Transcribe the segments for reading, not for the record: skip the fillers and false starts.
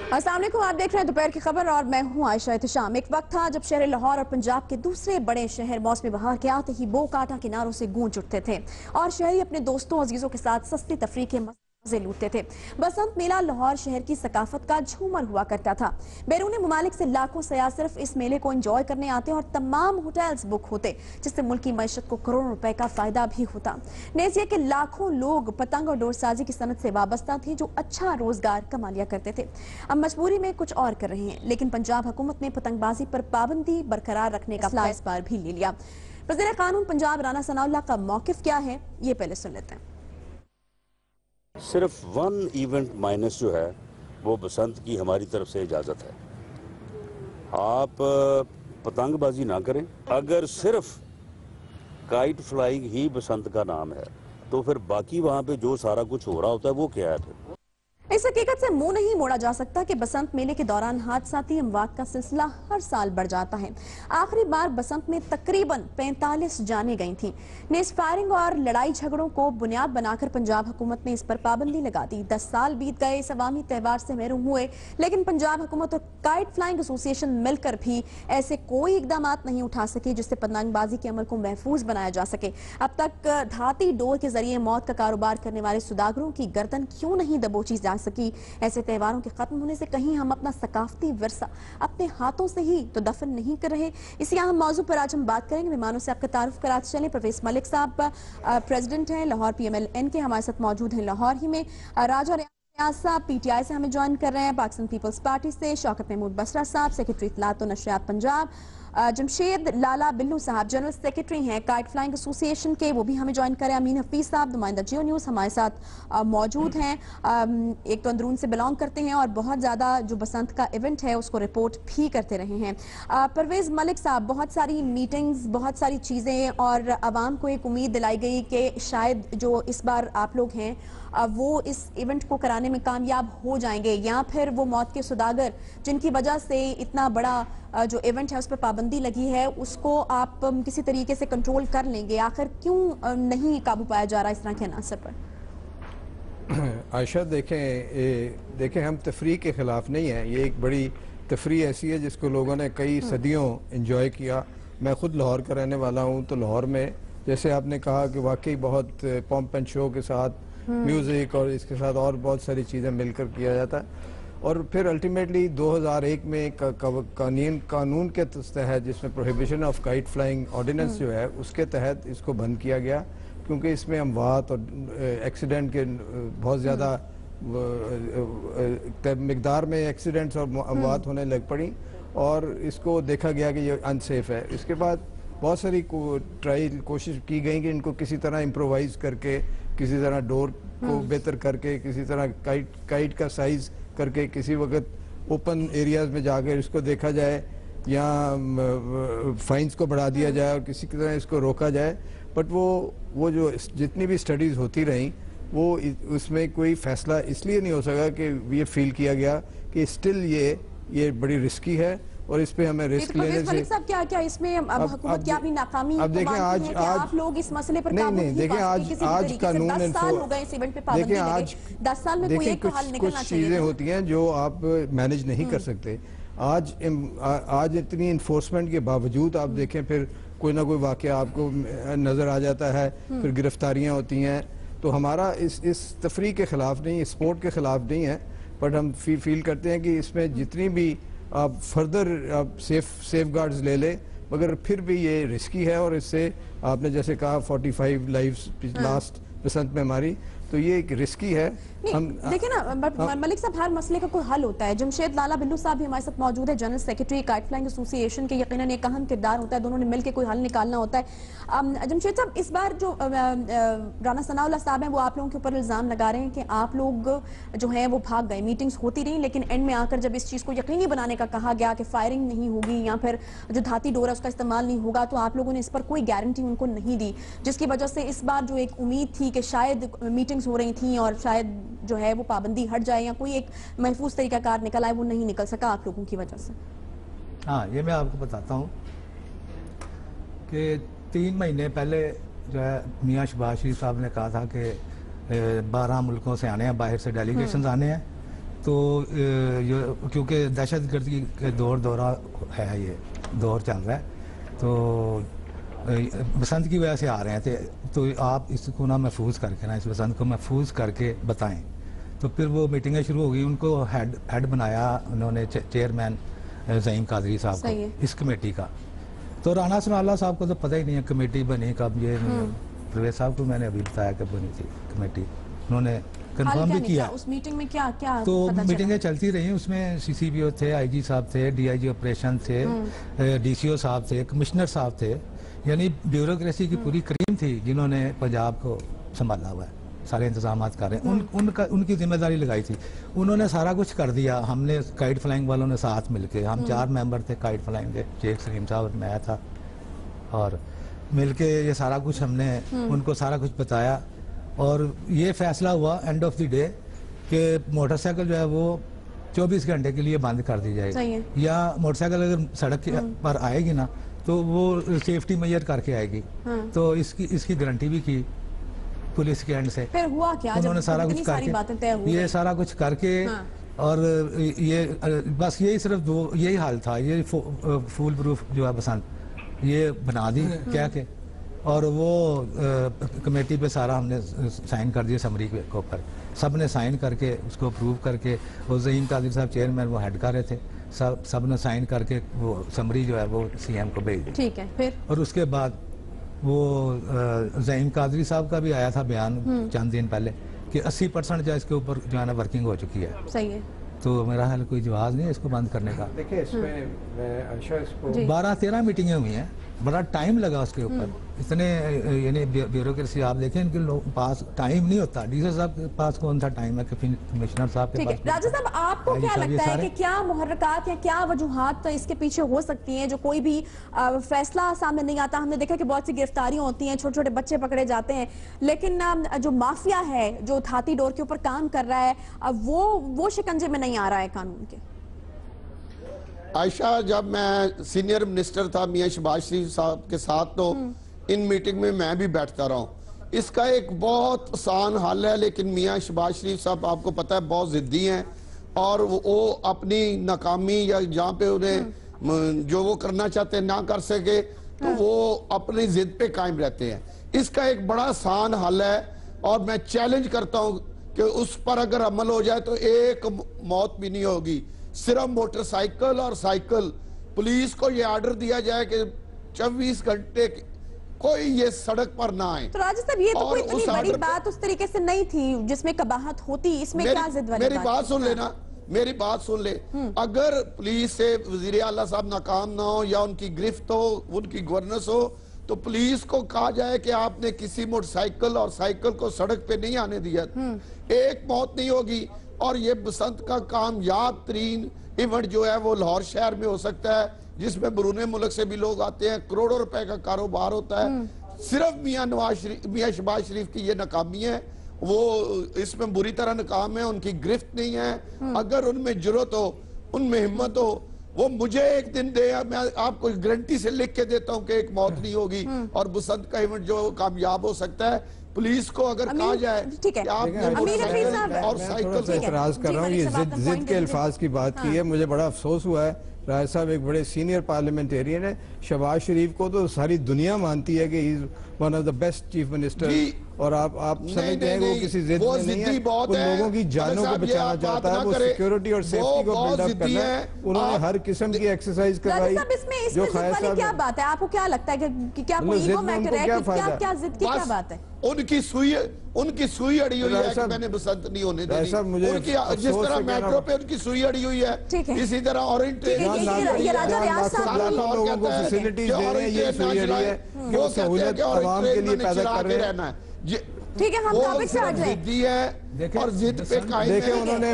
अस्सलाम वालेकुम, आप देख रहे हैं दोपहर की खबर और मैं हूं आयशा एहतशाम। एक वक्त था जब शहर लाहौर और पंजाब के दूसरे बड़े शहर मौसमी बहार के आते ही बो काटा किनारों से गूंज उठते थे और शहरी अपने दोस्तों अजीजों के साथ सस्ती तफरीह के मजे लूटते थे। बसंत मेला लाहौर शहर की सकाफत का झूमर हुआ करता था। बैरूनी ममालिक से लाखों सयाह सिर्फ इस मेले को एंजॉय करने आते और तमाम होटल्स बुक होते, जिससे मुल्क की मईशत को करोड़ों रुपए का फायदा भी होता। नेज़ ये कि लाखों लोग पतंग और डोरसाजी की सनत से वाबस्ता थे, जो अच्छा रोजगार कमा लिया करते थे। अब मजबूरी में कुछ और कर रहे हैं, लेकिन पंजाब हुकूमत ने पतंगबाजी पर पाबंदी बरकरार रखने का फैसला इस बार भी ले लिया। वज़ीर कानून पंजाब राना सनाउल्लाह का मौकिफ क्या है, ये पहले सुन लेते हैं। सिर्फ वन इवेंट माइनस जो है वो बसंत की हमारी तरफ से इजाज़त है। आप पतंगबाजी ना करें। अगर सिर्फ काइट फ्लाइंग ही बसंत का नाम है तो फिर बाकी वहाँ पे जो सारा कुछ हो रहा होता है वो क्या है फिर? इस हकीकत से मुंह नहीं मोड़ा जा सकता कि बसंत मेले के दौरान हादसाती अमवात का सिलसिला हर साल बढ़ जाता है। आखिरी बार बसंत में तकरीबन 45 जानें गई थीं। नेज़ फायरिंग और लड़ाई झगड़ों को बुनियाद बनाकर पंजाब हुकूमत ने इस पर पाबंदी लगा दी। 10 साल बीत गए, इस अवामी त्यौहार से महरूम हुए, लेकिन पंजाब हुकूमत और काइट फ्लाइंग एसोसिएशन मिलकर भी ऐसे कोई इकदाम नहीं उठा सके जिससे पतंगबाजी के अमल को महफूज बनाया जा सके। अब तक धाती डोर के जरिए मौत का कारोबार करने वाले सुदागरों की गर्दन क्यों नहीं दबोची जा सकी? ऐसे त्योहारों के खत्म होने से कहीं हम अपना सकाफती विरसा अपने हाथों से ही तो दफन नहीं कर रहे? इसी अहम मौजू पर आज हम बात करेंगे। मेहमानों से आपका तारुफ कराते चलें। परवेज मलिक साहब प्रेसिडेंट हैं लाहौर PMLN के, हमारे साथ मौजूद हैं लाहौर ही में। राजा रियाज साहब PTI से हमें ज्वाइन कर रहे हैं, पाकिस्तान पीपल्स पार्टी से। शौकत महमूद बसरा साहब सेक्रेटरी इत्तलात और नशरियात पंजाब। जमशेद लाला बिल्लू साहब जनरल सेक्रेटरी हैं काइट फ्लाइंग एसोसिएशन के, वो भी हमें ज्वाइन करें। अमीन हफीज साहब नुमाइंदा जियो न्यूज़ हमारे साथ मौजूद हैं। एक तो अंदरून से बिलोंग करते हैं और बहुत ज़्यादा जो बसंत का इवेंट है उसको रिपोर्ट भी करते रहे हैं। परवेज मलिक साहब, बहुत सारी मीटिंग्स, बहुत सारी चीज़ें और आवाम को एक उम्मीद दिलाई गई कि शायद जो इस बार आप लोग हैं वो इस इवेंट को कराने में कामयाब हो जाएंगे, या फिर वो मौत के सुदागर जिनकी वजह से इतना बड़ा जो इवेंट है उस पर पाबंदी लगी है उसको आप किसी तरीके से कंट्रोल कर लेंगे। आखिर क्यों नहीं काबू पाया जा रहा इस तरह के अनासर पर? आयशा देखें हम तफरीह के ख़िलाफ़ नहीं हैं। ये एक बड़ी तफरीह ऐसी है जिसको लोगों ने कई सदियों इंजॉय किया। मैं ख़ुद लाहौर का रहने वाला हूँ, तो लाहौर में जैसे आपने कहा कि वाकई बहुत पॉम्प एंड शो के साथ म्यूज़िक और इसके साथ और बहुत सारी चीज़ें मिलकर किया जाता है। और फिर अल्टीमेटली 2001 में कानून के तहत जिसमें prohibition of kite flying ordinance जो है उसके तहत इसको बंद किया गया, क्योंकि इसमें अमवात और एक्सीडेंट के बहुत ज़्यादा मिकदार में एक्सीडेंट्स और अमवात होने लग पड़ी और इसको देखा गया कि ये अनसेफ है। इसके बाद बहुत सारी कोशिश की गई कि इनको किसी तरह इम्प्रोवाइज करके, किसी तरह डोर को बेहतर करके, किसी तरह काइट का साइज़ करके किसी वक्त ओपन एरियाज में जाकर इसको देखा जाए या फाइन्स को बढ़ा दिया जाए और किसी तरह इसको रोका जाए। बट वो जो जितनी भी स्टडीज़ होती रहीं वो उसमें कोई फैसला इसलिए नहीं हो सका कि ये फील किया गया कि स्टिल ये बड़ी रिस्की है और इस पे हमें रिस्क लेने से। साहब क्या इसमें अब हुकूमत की अपनी नाकामी अब देखें आज आप लोग इस मसले पर नहीं देखें आज कानून 10 साल हो गए इस इवेंट पे पाबंदी देखिए लगे, 10 साल में कोई एक हल निकलना चाहिए। चीजें होती हैं जो आप मैनेज नहीं कर सकते। आज इतनी इन्फोर्समेंट के बावजूद आप देखें फिर कोई ना कोई वाकया आपको नजर आ जाता है, फिर गिरफ्तारियां होती हैं। तो हमारा इस तफरीह के खिलाफ नहीं, स्पोर्ट के खिलाफ नहीं है, बट हम फील करते हैं कि इसमें जितनी भी आप फर्दर आप सेफ गार्ड्स ले लें, मगर फिर भी ये रिस्की है और इससे आपने जैसे कहा 45 लाइव्स लास्ट बसंत में हमारी, तो ये एक रिस्की है। हम देखिए ना मलिक साहब, हर मसले का कोई हल होता है। जमशेद लाला बिल्लू साहब भी हमारे साथ मौजूद है, general secretary kite flying association के। यकीनन एक अहम किरदार होता है, दोनों ने मिलकर कोई हल निकालना होता है। जमशेद साहब, इस बार जो राना सनाउल्लाह साहब हैं वो आप लोगों के ऊपर इल्जाम लगा रहे हैं कि आप लोग जो है वो भाग गए, मीटिंग्स होती रही, लेकिन एंड में आकर जब इस चीज़ को यकीनी बनाने का कहा गया कि फायरिंग नहीं होगी या फिर जो धाती डोर है उसका इस्तेमाल नहीं होगा, तो आप लोगों ने इस पर कोई गारंटी उनको नहीं दी, जिसकी वजह से इस बार जो एक उम्मीद थी कि शायद मीटिंग्स हो रही थी और शायद जो है वो पाबंदी हट जाए या कोई एक महफूज तरीकाकार निकल आए, वो नहीं निकल सका आप लोगों की वजह से। हाँ, ये मैं आपको बताता हूँ कि 3 महीने पहले जो है मियाँ शहबाज शरीफ साहब ने कहा था कि 12 मुल्कों से आने हैं, बाहर से डेलीगेशन आने हैं, तो क्योंकि दहशतगर्दी के दौरा है, ये दौर चल रहा है, तो बसंत की वजह से आ रहे हैं तो आप इसको ना महफूज करके ना, इस बसंत को महफूज करके बताएं। तो फिर वो मीटिंगें शुरू हो गई, उनको हेड बनाया उन्होंने चेयरमैन ज़हीम कादरी साहब को इस कमेटी का। तो राना सनाउल्लाह साहब को तो पता ही नहीं है कमेटी बनी कब, ये परवेज साहब को मैंने अभी बताया कब बनी थी कमेटी, उन्होंने कंफर्म भी किया। उस मीटिंग में क्या क्या तो पता चला? मीटिंगें चलती रही, उसमें सीसीबीओ थे, आईजी साहब थे, डीआईजी ऑपरेशन थे, डीसीओ साहब थे, कमिश्नर साहब थे, यानी ब्यूरोक्रेसी की पूरी क्रीम थी जिन्होंने पंजाब को संभाला हुआ है, सारे इंतजाम कर रहे हैं। उनकी जिम्मेदारी लगाई थी, उन्होंने सारा कुछ कर दिया। हमने काइट फ्लाइंग वालों ने साथ मिलके, हम 4 मेंबर थे काइट फ्लाइंग के, शेख सलीम साहब, मैं था, और मिलके ये सारा कुछ हमने उनको सारा कुछ बताया। और ये फैसला हुआ एंड ऑफ द डे कि मोटरसाइकिल जो है वो 24 घंटे के लिए बंद कर दी जाएगी, या मोटरसाइकिल अगर सड़क पर आएगी ना तो वो सेफ्टी मेजर करके आएगी। तो इसकी गारंटी भी की पुलिस के एंड से। फिर हुआ क्या? उन्होंने सारा कुछ करके, ये सारा कुछ करके, और ये बस यही सिर्फ यही हाल था, ये फूल प्रूफ जो है बसंत ये बना दी क्या के, और वो कमेटी पे सारा हमने साइन कर दिया समरी के ऊपर, सब ने साइन करके उसको अप्रूव करके, वो ज़हीम कादरी साहब चेयरमैन वो हेड कर रहे थे, सब ने साइन करके वो समरी जो है वो सीएम को भेज दी। ठीक है। फिर और उसके बाद वो ज़हीम कादरी साहब का भी आया था बयान चंद दिन पहले कि 80% जो इसके ऊपर जो है ना वर्किंग हो चुकी है। सही है। तो मेरा हाल कोई जवाब नहीं है इसको बंद करने का। देखिए इसमें मैं आशा इसको 12-13 मीटिंगें हुई हैं, बड़ा टाइम लगा उसके ऊपर, इतने यानी ब्यूरोक्रेसी आप देखें इनके पास टाइम नहीं होता। डीसी साहब के पास कौन सा टाइम है, कमिश्नर साहब के पास। राजा साहब, आपको क्या लगता है कि क्या मुहर्रकात या क्या वजूहात तो इसके पीछे हो सकती हैं जो कोई भी फैसला सामने नहीं आता? हमने देखा कि बहुत सी गिरफ्तारियां होती हैं, छोटे छोटे बच्चे पकड़े जाते हैं, लेकिन जो माफिया है जो हाथी डोर के ऊपर काम कर रहा है वो शिकंजे में नहीं आ रहा है कानून के। आयशा, जब मैं सीनियर मिनिस्टर था मियां शहबाज शरीफ साहब के साथ, तो इन मीटिंग में मैं भी बैठता रहा हूँ। इसका एक बहुत आसान हल है, लेकिन मियां शहबाज शरीफ साहब आपको पता है बहुत जिद्दी हैं, और वो अपनी नाकामी या जहाँ पे उन्हें जो वो करना चाहते हैं ना कर सके तो वो अपनी जिद पे कायम रहते हैं। इसका एक बड़ा आसान हल है, और मैं चैलेंज करता हूँ कि उस पर अगर अमल हो जाए तो एक मौत भी नहीं होगी। सिर्फ मोटरसाइकिल और साइकिल, पुलिस को ये ऑर्डर दिया जाए कि 24 घंटे कोई ये सड़क पर ना आए। तो राजा साहब, ये तो कोई इतनी बड़ी बात उस तरीके से नहीं थी जिसमें कबाहत होती, इसमें क्या जिद वाली मेरी बात सुन लेना, मेरी बात सुन ले। अगर पुलिस से वजीर आला साहब नाकाम ना हो या उनकी गिरफ्त हो, उनकी गवर्नेंस हो, तो पुलिस को कहा जाए कि आपने किसी मोटरसाइकिल और साइकिल को सड़क पे नहीं आने दिया, एक मौत नहीं होगी। और ये बसंत का कामयाब तरीन इवेंट जो है वो लाहौर शहर में हो सकता है, जिसमें बरूने मुल्क से भी लोग आते हैं, करोड़ों रुपए का कारोबार होता है। सिर्फ मियां शहबाज शरीफ की ये नाकामी है, वो इसमें बुरी तरह नाकाम है, उनकी गिरफ्त नहीं है। अगर उनमें जुर्रत हो, उनमें हिम्मत हो, वो मुझे एक दिन दे, मैं आपको गारंटी से लिख के देता हूं कि एक मौत नहीं होगी और बसंत का इवेंट जो कामयाब हो सकता है। पुलिस को अगर कहा जाए कि आपने और साइकिल एतराज कर रहा हूँ, ये जिद के अल्फाज की बात की है, मुझे बड़ा अफसोस हुआ है। राय साहब एक बड़े सीनियर पार्लियामेंटेरियन है, शहबाज शरीफ को तो सारी दुनिया मानती है कि is one of the best chief minister, और आप समझते हैं वो किसी जिद में नहीं है, उन लोगों की जानों को बचाना चाहता है, वो सिक्योरिटी और सेफ्टी को बिल्डअप करना है। उन्होंने हर किस्म की एक्सरसाइज करवाई। जो क्या बात है, आपको क्या लगता है कि क्या कोई ईगो मैटर है, क्या जिद की क्या बात है? उनकी सुई अड़ी हुई है कि मैंने बसंत नहीं होने देनी। उनकी जिस तरह मेट्रो पे उनकी सुई अड़ी हुई है, इसी तरह ऑरेंज फैसिलिटीज दे रहे हैं, ये सुई अड़ी है कि वो सहूलियत आवाम के लिए पैदा कर रहे हैं। ठीक है, हम टॉपिक से हट जाएं। और जिद पे कायम है। उन्होंने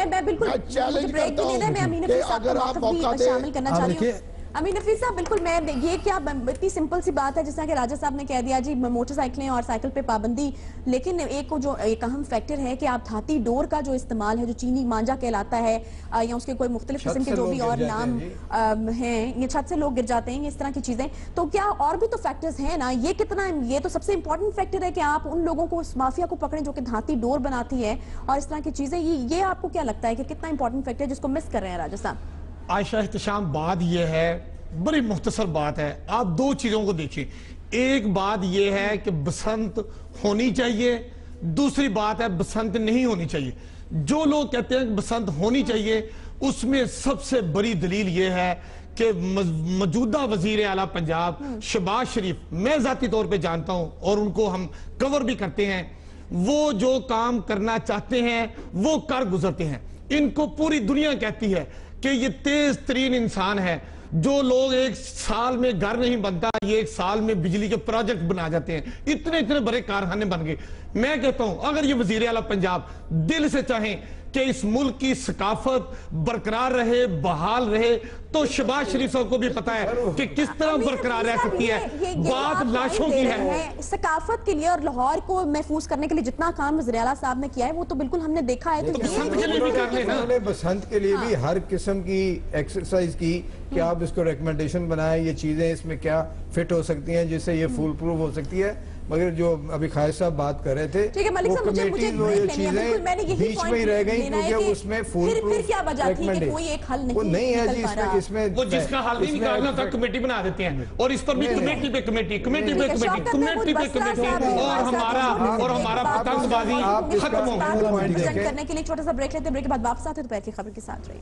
मैं बिल्कुल चैलेंज करता हूं कि अगर आप मौका दें। शामिल करना चाह रही हूं। अमीन नफीस साहब, बिल्कुल मैं ये क्या इतनी सिंपल सी बात है, जैसा कि राजा साहब ने कह दिया जी मोटरसाइकिलें और साइकिल पे पाबंदी, लेकिन एक जो एक अहम फैक्टर है कि आप धाती डोर का जो इस्तेमाल है, जो चीनी मांझा कहलाता है या उसके कोई मुख्तलिफ किस्म के जो भी और नाम हैं, ये छत से लोग गिर जाते हैं, इस तरह की चीजें, तो क्या और भी तो फैक्टर्स हैं ना, ये कितना, ये तो सबसे इंपॉर्टेंट फैक्टर है कि आप उन लोगों को, उस माफिया को पकड़ें जो कि धाती डोर बनाती है और इस तरह की चीजें, ये आपको क्या लगता है कि कितना इंपॉर्टेंट फैक्टर है जिसको मिस कर रहे हैं राजा साहब? आयशा एहतशाम, बात यह है, बड़ी मुख्तसर बात है, आप दो चीजों को देखिए। एक बात यह है कि बसंत होनी चाहिए, दूसरी बात है बसंत नहीं होनी चाहिए। जो लोग कहते हैं कि बसंत होनी चाहिए, उसमें सबसे बड़ी दलील यह है कि मौजूदा वजीर आला पंजाब शहबाज शरीफ, मैं जाती तौर पे जानता हूं और उनको हम कवर भी करते हैं, वो जो काम करना चाहते हैं वो कर गुजरते हैं। इनको पूरी दुनिया कहती है कि ये तेज तरीन इंसान है। जो लोग एक साल में घर नहीं बनता, ये एक साल में बिजली के प्रोजेक्ट बना जाते हैं, इतने इतने बड़े कारखाने बन गए। मैं कहता हूं अगर ये वजीर आला पंजाब दिल से चाहें कि इस मुल्क की सकाफत बरकरार रहे, बहाल रहे, तो शहबाज शरीफ साहब को भी पता है कि किस तरह बरकरार रह सकती है। बात लाशों की है। सकाफत के लिए और लाहौर को महफूज करने के लिए जितना काम वज़ीर आला साहब ने किया है वो तो बिल्कुल हमने देखा है। तो बसंत के लिए भी कर लेना, उन्होंने बसंत के लिए भी हर किस्म की एक्सरसाइज की कि आप इसको रिकमेंडेशन बनाएं, ये चीजें इसमें क्या फिट हो सकती हैं जिससे ये फुल प्रूफ हो सकती है। मगर जो अभी खालिद साहब बात कर रहे थे, ठीक है मलिक साहब, मुझे ये चीजें बीच में ही रह गई क्योंकि उसमें फुल फिर क्या वजह थी कि कोई एक हल नहीं है जी इसमें वो जिसका हल नहीं निकालना था कमेटी बना देते हैं, और इस पर भी कमेटी पे कमेटी, कमेटी पे कमेटी, कमेटी पे कमेटी, और हमारा पतंगबाजी खत्म हो गई। करने के लिए छोटा सा ब्रेक लेते हैं, ब्रेक के बाद वापस आते हैं दोपहर की खबर के साथ। रही